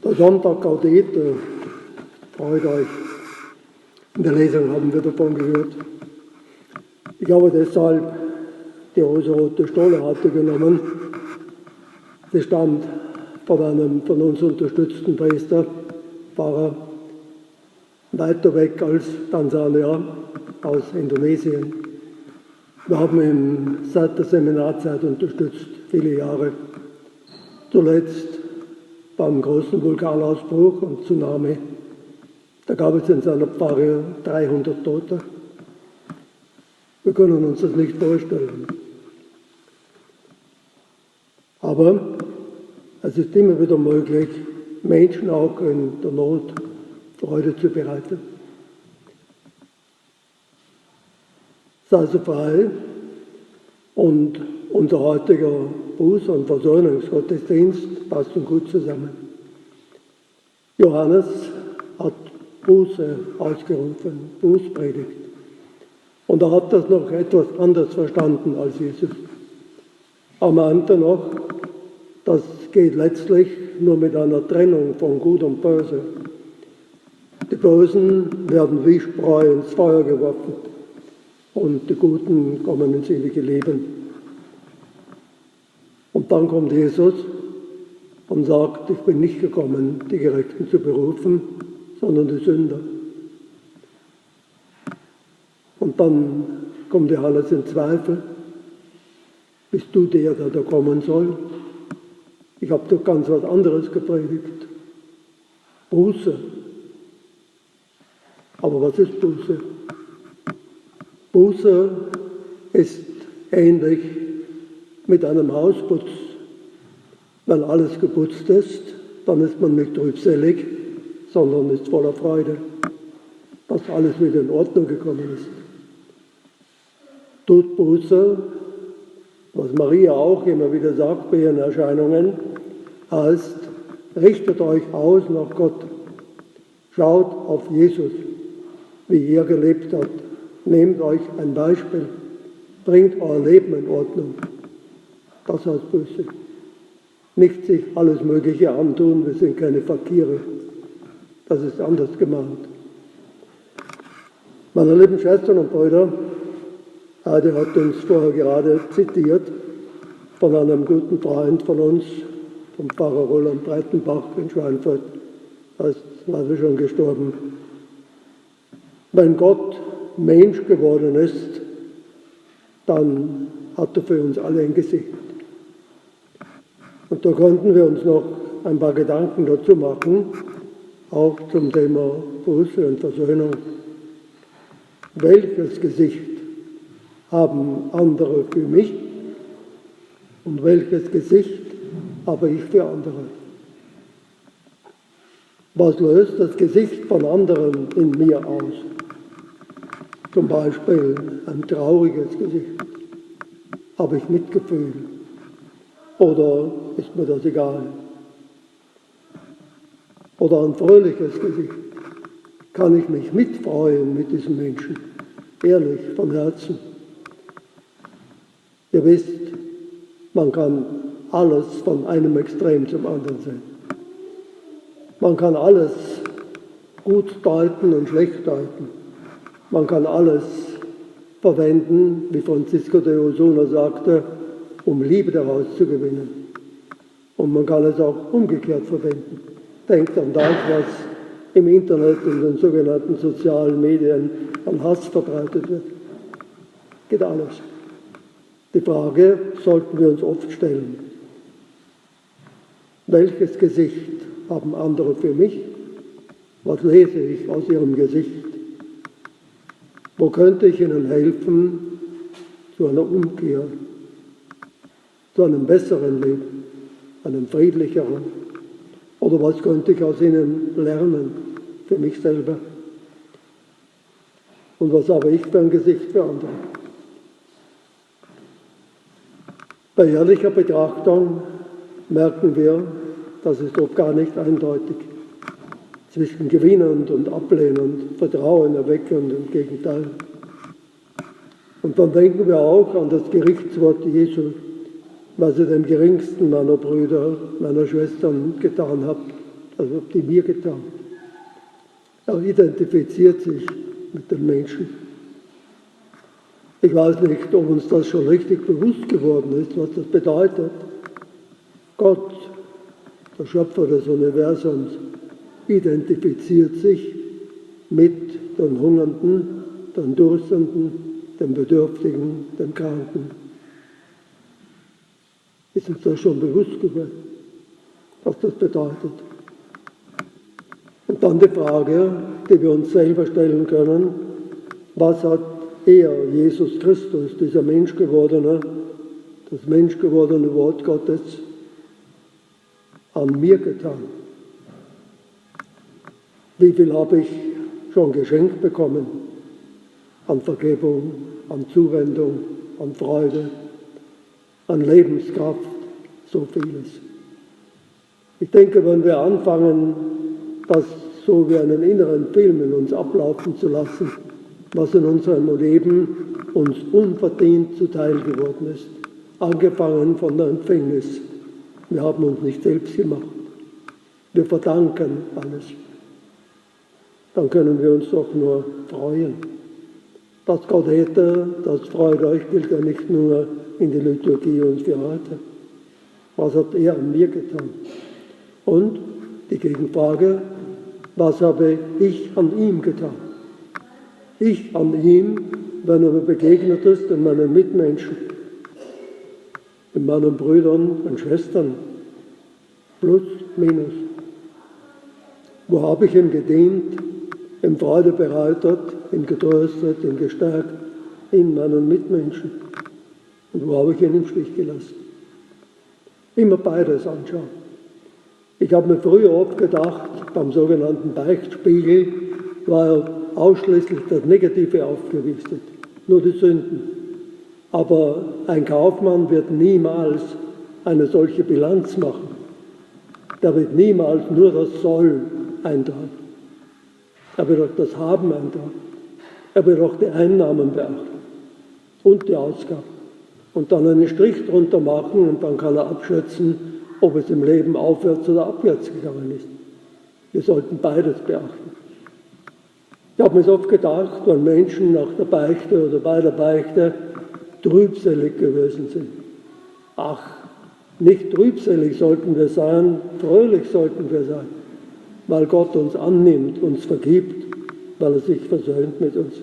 Der Sonntag Gaudete, freut euch. In der Lesung haben wir davon gehört. Ich habe deshalb die rosarote Stollrate genommen. Sie stammt von einem von uns unterstützten Priester, Pfarrer, weiter weg als Tansania, aus Indonesien. Wir haben ihn seit der Seminarzeit unterstützt, viele Jahre. Zuletzt beim großen Vulkanausbruch und Tsunami. Da gab es in seiner Pfarre 300 Tote. Wir können uns das nicht vorstellen. Aber es ist immer wieder möglich, Menschen auch in der Not Freude zu bereiten. Sei so frei. Und unser heutiger Buß- und Versöhnungsgottesdienst passt gut zusammen. Johannes hat Buße ausgerufen, Bußpredigt. Und er hat das noch etwas anders verstanden als Jesus. Er meinte noch, das geht letztlich nur mit einer Trennung von Gut und Böse. Die Bösen werden wie Spreu ins Feuer geworfen und die Guten kommen ins ewige Leben. Und dann kommt Jesus und sagt, ich bin nicht gekommen, die Gerechten zu berufen, sondern die Sünder. Und dann kommt Johannes in Zweifel. Bist du der da kommen soll? Ich habe doch ganz was anderes gepredigt. Buße. Aber was ist Buße? Buße ist ähnlich mit einem Hausputz. Wenn alles geputzt ist, dann ist man nicht trübselig, sondern ist voller Freude, dass alles wieder in Ordnung gekommen ist. Tut Buße, was Maria auch immer wieder sagt bei ihren Erscheinungen, heißt, richtet euch aus nach Gott. Schaut auf Jesus, wie er gelebt hat. Nehmt euch ein Beispiel, bringt euer Leben in Ordnung. Das heißt Buße. Nicht sich alles Mögliche antun, wir sind keine Fakire. Das ist anders gemeint. Meine lieben Schwestern und Brüder, Heide hat uns vorher gerade zitiert von einem guten Freund von uns, vom Pfarrer Roland Breitenbach in Schweinfurt. Er ist leider schon gestorben. Wenn Gott Mensch geworden ist, dann hat er für uns alle ein Gesicht. Und da konnten wir uns noch ein paar Gedanken dazu machen, auch zum Thema Buße und Versöhnung. Welches Gesicht haben andere für mich und welches Gesicht habe ich für andere? Was löst das Gesicht von anderen in mir aus? Zum Beispiel ein trauriges Gesicht. Habe ich Mitgefühl? Oder ist mir das egal? Oder ein fröhliches Gesicht. Kann ich mich mitfreuen mit diesem Menschen? Ehrlich, von Herzen. Ihr wisst, man kann alles von einem Extrem zum anderen sehen. Man kann alles gut deuten und schlecht deuten. Man kann alles verwenden, wie Francisco de Osuna sagte, um Liebe daraus zu gewinnen. Und man kann es auch umgekehrt verwenden. Denkt an das, was im Internet und den sogenannten sozialen Medien an Hass verbreitet wird. Geht alles. Die Frage sollten wir uns oft stellen. Welches Gesicht haben andere für mich? Was lese ich aus ihrem Gesicht? Wo könnte ich ihnen helfen zu einer Umkehr, zu einem besseren Leben, einem friedlicheren? Oder was könnte ich aus ihnen lernen für mich selber? Und was habe ich für ein Gesicht für andere? Bei ehrlicher Betrachtung merken wir, das ist oft gar nicht eindeutig. Zwischen gewinnend und ablehnend, Vertrauen erweckend und Gegenteil. Und dann denken wir auch an das Gerichtswort Jesu, was ihr dem geringsten meiner Brüder, meiner Schwestern getan habt, Das habt ihr mir getan. Er identifiziert sich mit den Menschen. Ich weiß nicht, ob uns das schon richtig bewusst geworden ist, was das bedeutet. Gott, der Schöpfer des Universums, identifiziert sich mit den Hungernden, den Durstenden, den Bedürftigen, den Kranken. Ist uns das schon bewusst geworden, was das bedeutet? Und dann die Frage, die wir uns selber stellen können: Was hat er, Jesus Christus, dieser Menschgewordene, das menschgewordene Wort Gottes, an mir getan? Wie viel habe ich schon geschenkt bekommen an Vergebung, an Zuwendung, an Freude, an Lebenskraft, so vieles. Ich denke, wenn wir anfangen, das so wie einen inneren Film in uns ablaufen zu lassen, was in unserem Leben uns unverdient zuteil geworden ist, angefangen von der Empfängnis. Wir haben uns nicht selbst gemacht. Wir verdanken alles. Dann können wir uns doch nur freuen. Das Gott hätte, das freut euch, gilt ja nicht nur in die Liturgie und für heute. Was hat er an mir getan? Und die Gegenfrage: Was habe ich an ihm getan? Ich an ihm, wenn er mir begegnet ist, in meinen Mitmenschen, in meinen Brüdern und Schwestern, plus, minus. Wo habe ich ihm gedient, ihm Freude bereitet, ihn getröstet, ihn gestärkt, in meinen Mitmenschen? Und wo habe ich ihn im Stich gelassen? Immer beides anschauen. Ich habe mir früher oft gedacht, beim sogenannten Beichtspiegel war ja ausschließlich das Negative aufgelistet, nur die Sünden. Aber ein Kaufmann wird niemals eine solche Bilanz machen. Der wird niemals nur das Soll eintragen. Er wird auch das Haben eintragen. Er wird auch die Einnahmen beachten und die Ausgaben. Und dann einen Strich drunter machen und dann kann er abschätzen, ob es im Leben aufwärts oder abwärts gegangen ist. Wir sollten beides beachten. Ich habe mir so oft gedacht, wenn Menschen nach der Beichte oder bei der Beichte trübselig gewesen sind. Ach, nicht trübselig sollten wir sein, fröhlich sollten wir sein, weil Gott uns annimmt, uns vergibt, weil er sich versöhnt mit uns.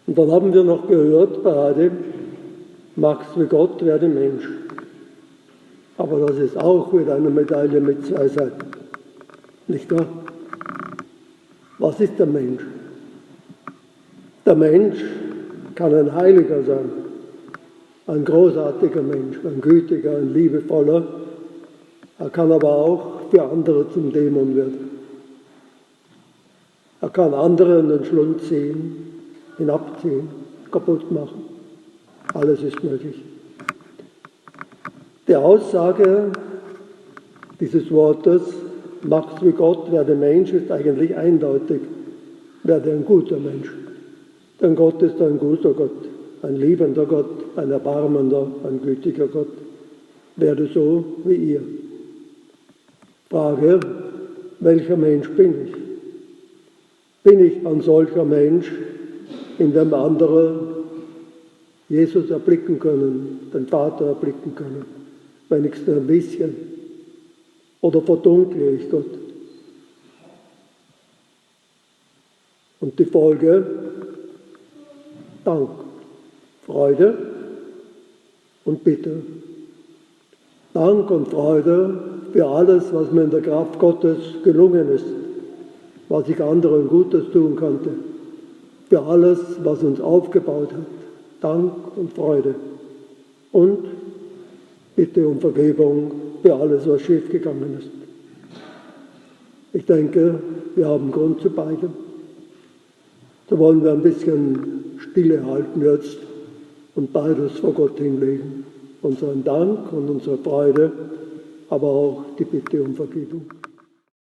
Und dann haben wir noch gehört bei dem: Mach's wie Gott, werde Mensch. Aber das ist auch wieder eine Medaille mit zwei Seiten. Nicht wahr? Was ist der Mensch? Der Mensch kann ein Heiliger sein, ein großartiger Mensch, ein gütiger, ein liebevoller. Er kann aber auch für andere zum Dämon werden. Er kann andere in den Schlund ziehen, hinabziehen, kaputt machen. Alles ist möglich. Die Aussage dieses Wortes, mach's wie Gott, werde Mensch, ist eigentlich eindeutig. Werde ein guter Mensch. Denn Gott ist ein guter Gott, ein liebender Gott, ein erbarmender, ein gütiger Gott. Werde so wie ihr. Frage: Welcher Mensch bin ich? Bin ich ein solcher Mensch, in dem andere Jesus erblicken können, den Vater erblicken können? Wenigstens ein bisschen. Oder verdunkle ich Gott? Und die Folge: Dank, Freude und Bitte. Dank und Freude für alles, was mir in der Kraft Gottes gelungen ist, was ich anderen Gutes tun konnte, für alles, was uns aufgebaut hat. Dank und Freude. Und Bitte um Vergebung für alles, was schiefgegangen ist. Ich denke, wir haben Grund zu beidem. So wollen wir ein bisschen Stille halten jetzt und beides vor Gott hinlegen. Unseren Dank und unsere Freude, aber auch die Bitte um Vergebung.